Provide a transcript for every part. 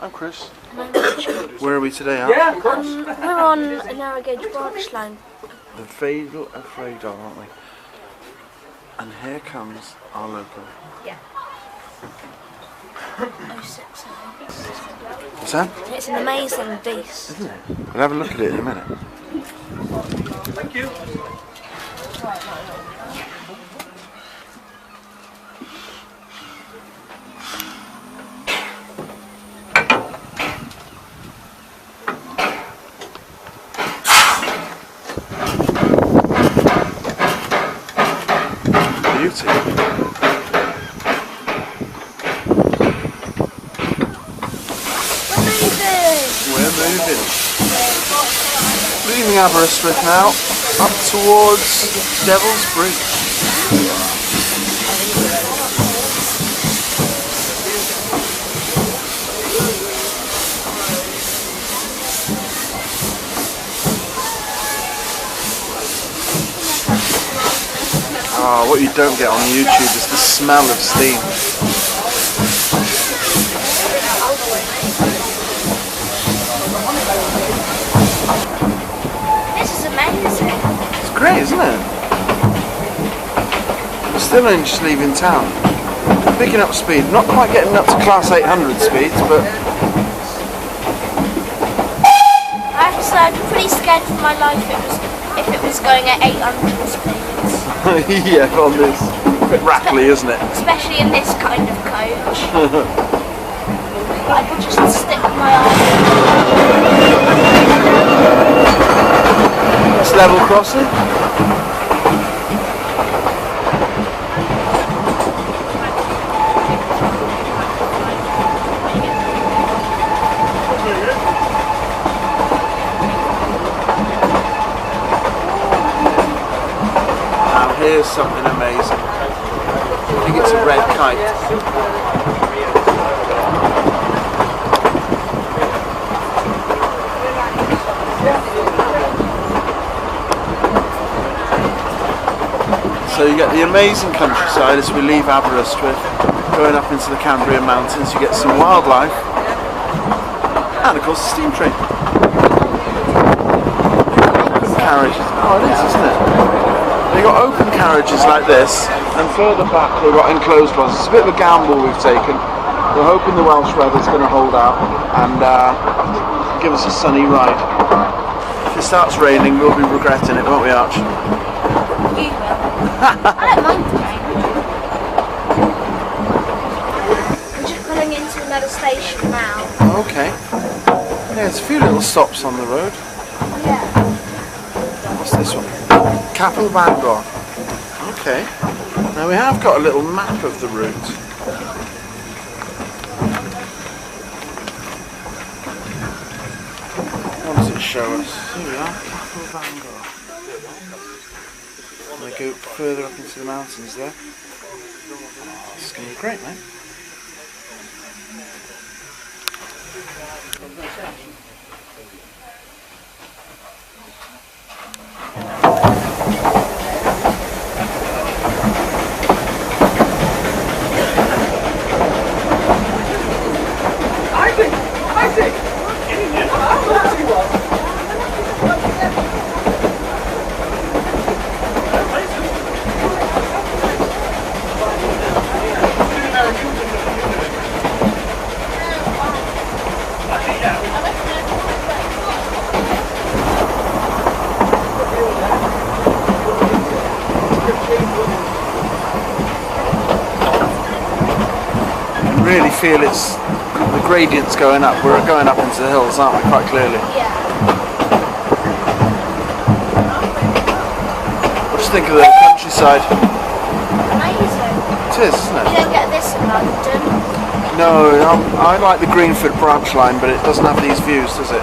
I'm Chris. And I'm Archie. Where are we today, Archie? Yeah, of course. We're on a narrow gauge branch line. The Vale of Rhiedol, aren't we? And here comes our local. Yeah. 060. What's that? It's an amazing beast. Isn't it? We'll have a look at it in a minute. Thank you. Beauty. We're moving. Leaving Aberystwyth now, up towards Devil's Bridge. Oh, what you don't get on YouTube is the smell of steam. This is amazing. It's great, isn't it? We're still only just leaving town. Picking up speed, not quite getting up to class 800 speeds, but... I have to say I'm pretty scared for my life if it was going at 800 speeds. Yeah, on this. A bit rattly, isn't it? Especially in this kind of coach. I could just stick my arm. It's level crossing. Now here's something amazing. I think it's a red kite. So you get the amazing countryside as we leave Aberystwyth, going up into the Cambrian Mountains. You get some wildlife, and of course the steam train. Carriages. Oh, it is, isn't it? They've got open carriages like this, and further back they've got enclosed ones. It's a bit of a gamble we've taken. We're hoping the Welsh weather's going to hold out and give us a sunny ride. If it starts raining, we'll be regretting it, won't we, Archie? You will. I don't mind the rain. We're just pulling into another station now. Okay. Yeah, there's a few little stops on the road. Yeah. What's this one? Capel Bangor. Okay. Now we have got a little map of the route. What does it show us? Here we are, Capel Bangor. And we go further up into the mountains there. This is going to be great, mate. Really feel it's the gradients going up. We're going up into the hills, aren't we, quite clearly? Yeah. What do you think of the countryside? Amazing. It is, isn't You it? don't get this in London. No, I like the Greenford branch line, but it doesn't have these views, does it?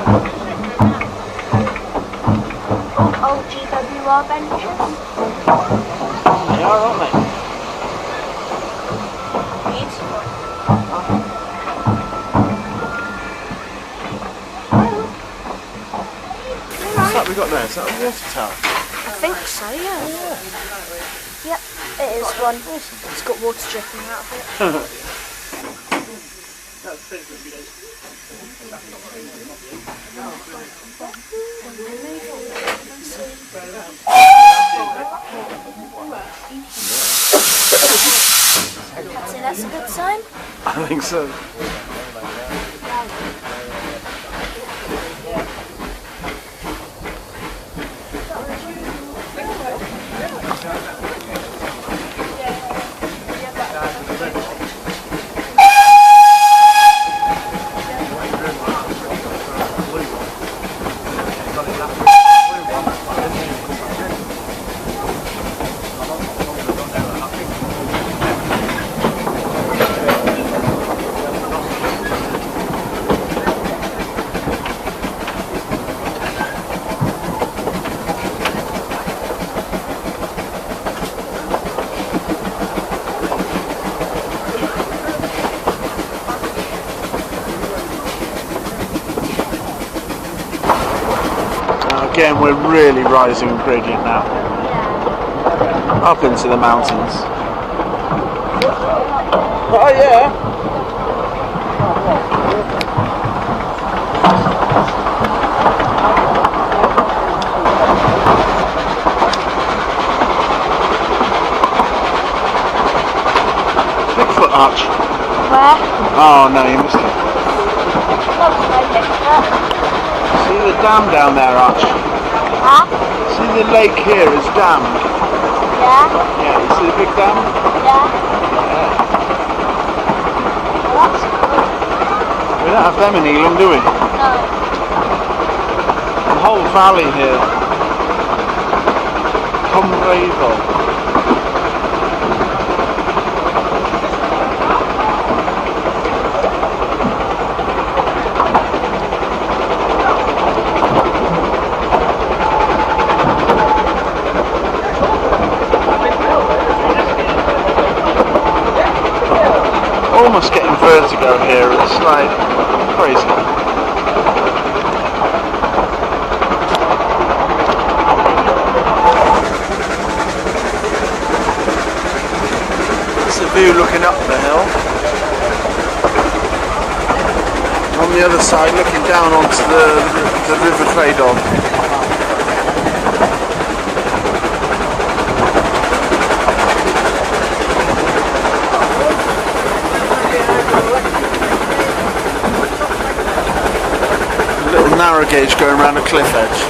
Old GWR benches. They are, aren't they? Beautiful. What's that we got there? Is that a water tower? I think so, yeah. Yep, it is one. It's got water dripping out of it. So that's a good sign? I think so. Again, we're really rising in gradient now. Up into the mountains. Oh yeah! Bigfoot Arch. Where? Oh no, you missed it. That was no Bigfoot. See the dam down there, Arch? Huh? See the lake here is dammed. Yeah? Yeah, you see the big dam? Yeah. Yeah. Well, that's cool. We don't have them in Elam, do we? No. The whole valley here. Cwm Rhiedol. Almost getting vertigo here, it's like crazy. That's the view looking up the hill. On the other side looking down onto the River Rhiedol. Little narrow gauge going around a cliff edge.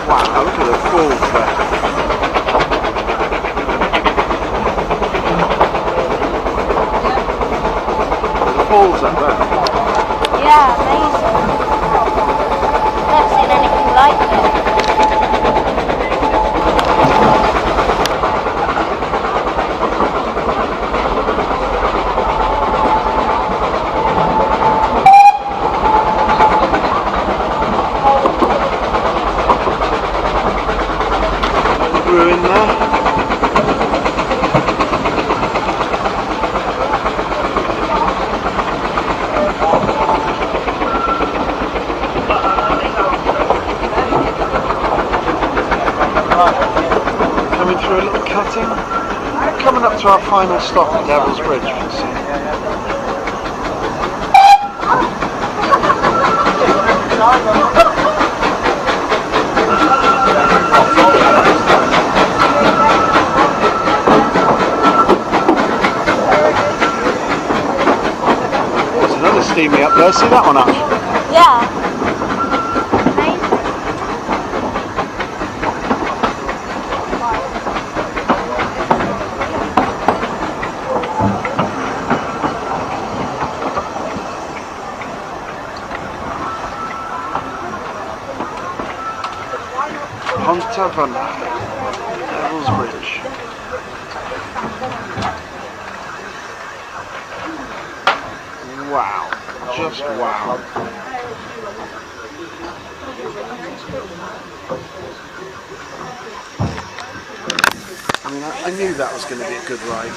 Wow, look at the falls there. The falls up there. Yeah, amazing. Never seen anything like it. Ruin there. to our final stop at Devil's Bridge. There's another steamy up there. See that one, Archie? Yeah. Devil's Bridge. Wow, just wow. I mean, I knew that was going to be a good ride.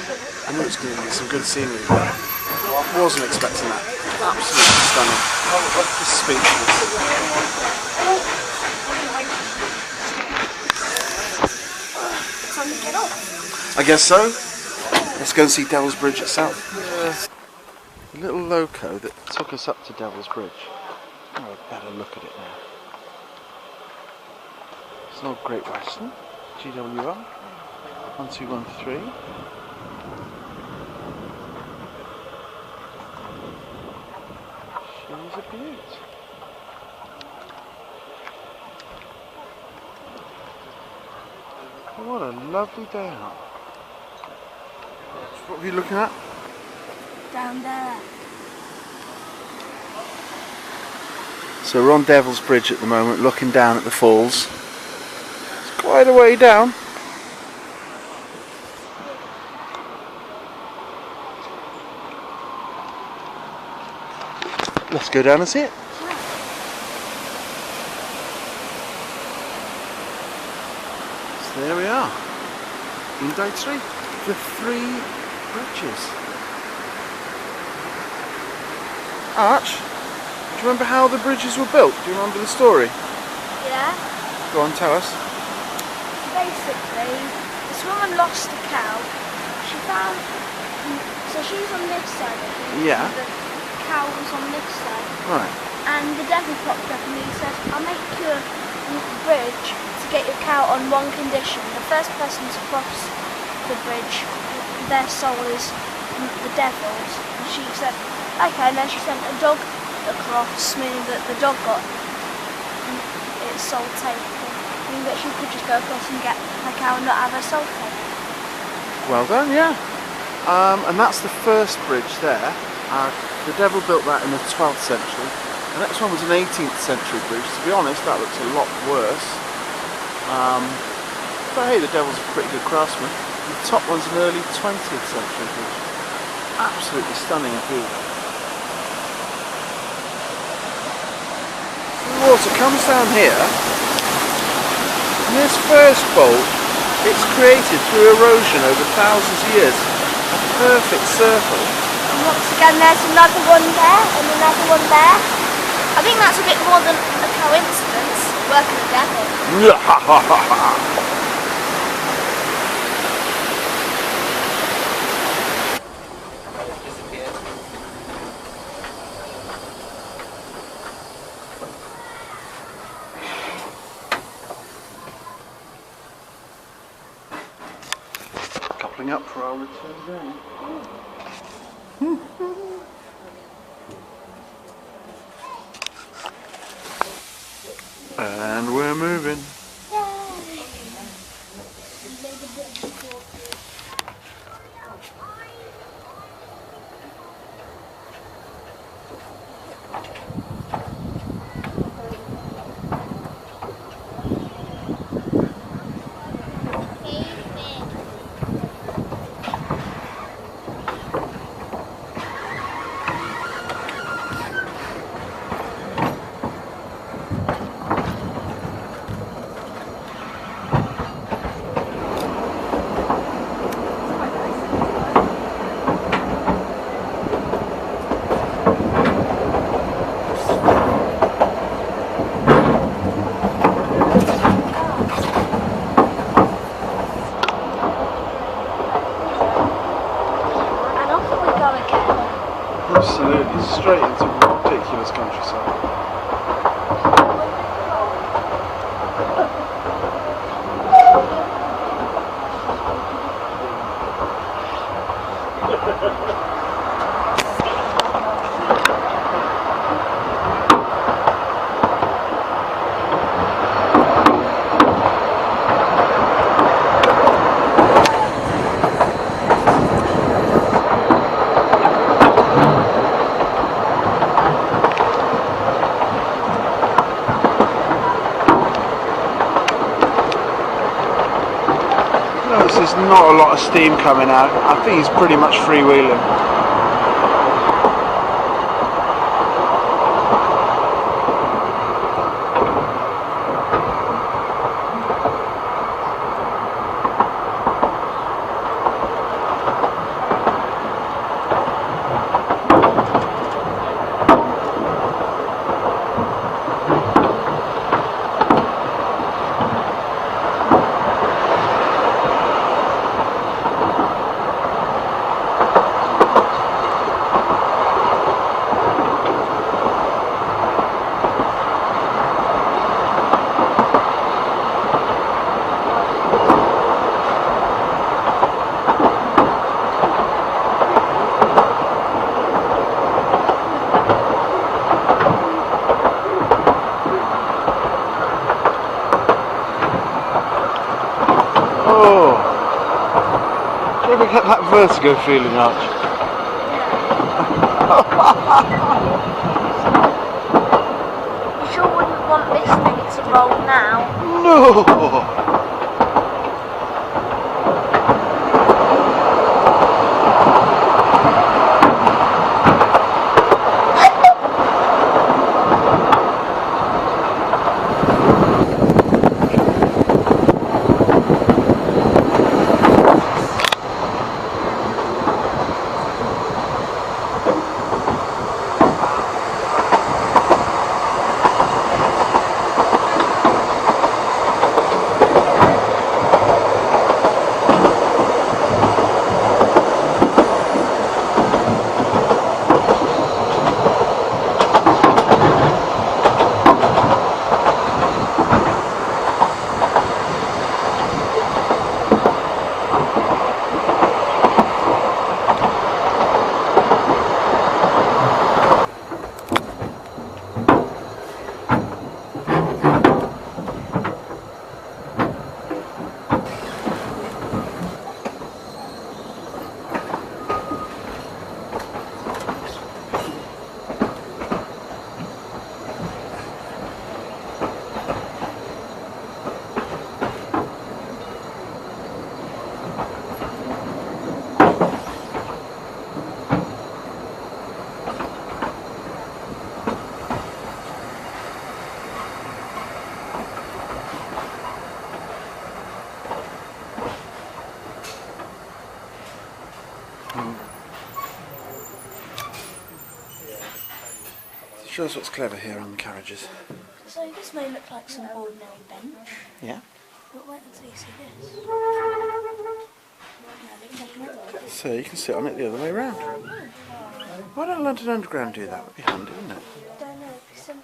I knew it was going to be some good scenery, but I wasn't expecting that. Absolutely stunning. Just speechless. I guess so. Let's go and see Devil's Bridge itself. The little loco that took us up to Devil's Bridge. Oh, a better look at it now. It's an old Great Western, GWR 1213. She's a beaut. What a lovely day out. What are you looking at? Down there. So we're on Devil's Bridge at the moment, looking down at the falls. It's quite a way down. Let's go down and see it. So there we are. In day 3, the 3 bridges. Arch, do you remember how the bridges were built? Do you remember the story? Yeah. Go on, tell us. Basically, this woman lost a cow. She found, so she was on this side, I think. Yeah. The cow was on this side. Right. And the devil popped up and he said, I'll make you a bridge to get your cow on one condition. The first person to cross the bridge, their soul is the devil's. And she said, okay, and then she sent a dog across, meaning that the dog got its soul taken. Meaning that she could just go across and get her cow and not have her soul taken. Well done, yeah. And that's the first bridge there. The devil built that in the 12th century. The next one was an 18th century bridge. To be honest, that looks a lot worse. But hey, the devil's a pretty good craftsman. The top one's an early 20th century bridge. Absolutely stunning indeed. The water comes down here, and this first bolt, it's created through erosion over thousands of years. A perfect circle. And once again, there's another one there and another one there. I think that's a bit more than a coincidence. Working the devil. Coupling up for our return journey. And we're moving. Gotta be careful. Absolutely, straight into ridiculous countryside. There's not a lot of steam coming out. I think he's pretty much freewheeling. Get that vertigo feeling, Archie. You sure wouldn't want this thing to roll now? No! Show us what's clever here on the carriages. So this may look like some ordinary bench. Yeah. But wait until you see this. So you can sit on it the other way around. Why don't London Underground do that? Would be handy, wouldn't it? Don't know. Some...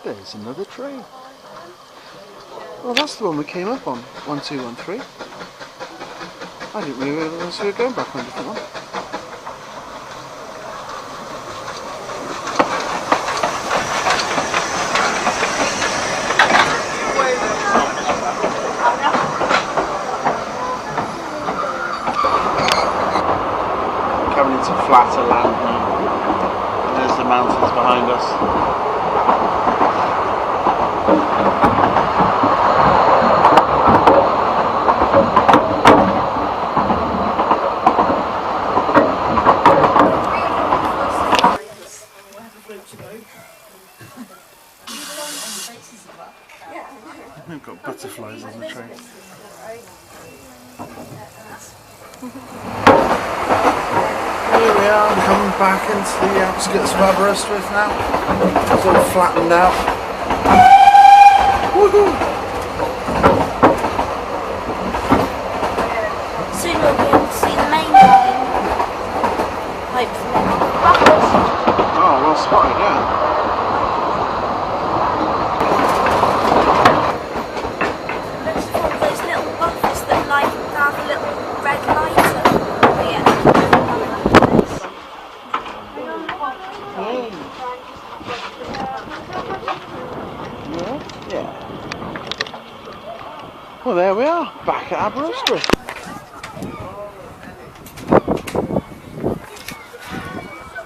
There's another train. Well, that's the one we came up on, 1213. I didn't realise we were going back on a different one. Coming into flatter land now. There's the mountains behind us. We've got butterflies on the train. Here we are, I'm coming back into the outskirts of Aberystwyth now. It's all flattened out. Woohoo! Soon we'll be able to see the main Well, there we are, back at Aberystwyth.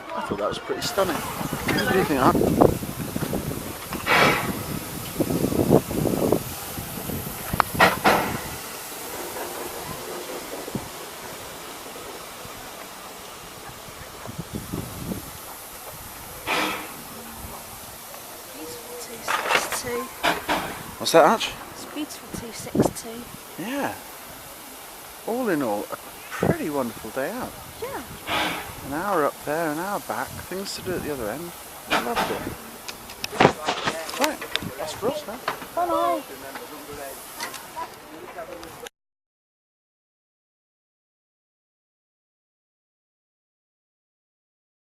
I thought that was pretty stunning. What do you think, Art? What's that, Arch? It's beautiful 262. Yeah. All in all, a pretty wonderful day out. Yeah. An hour up there, an hour back, things to do at the other end. I loved it. Right, that's for us now. Bye-bye.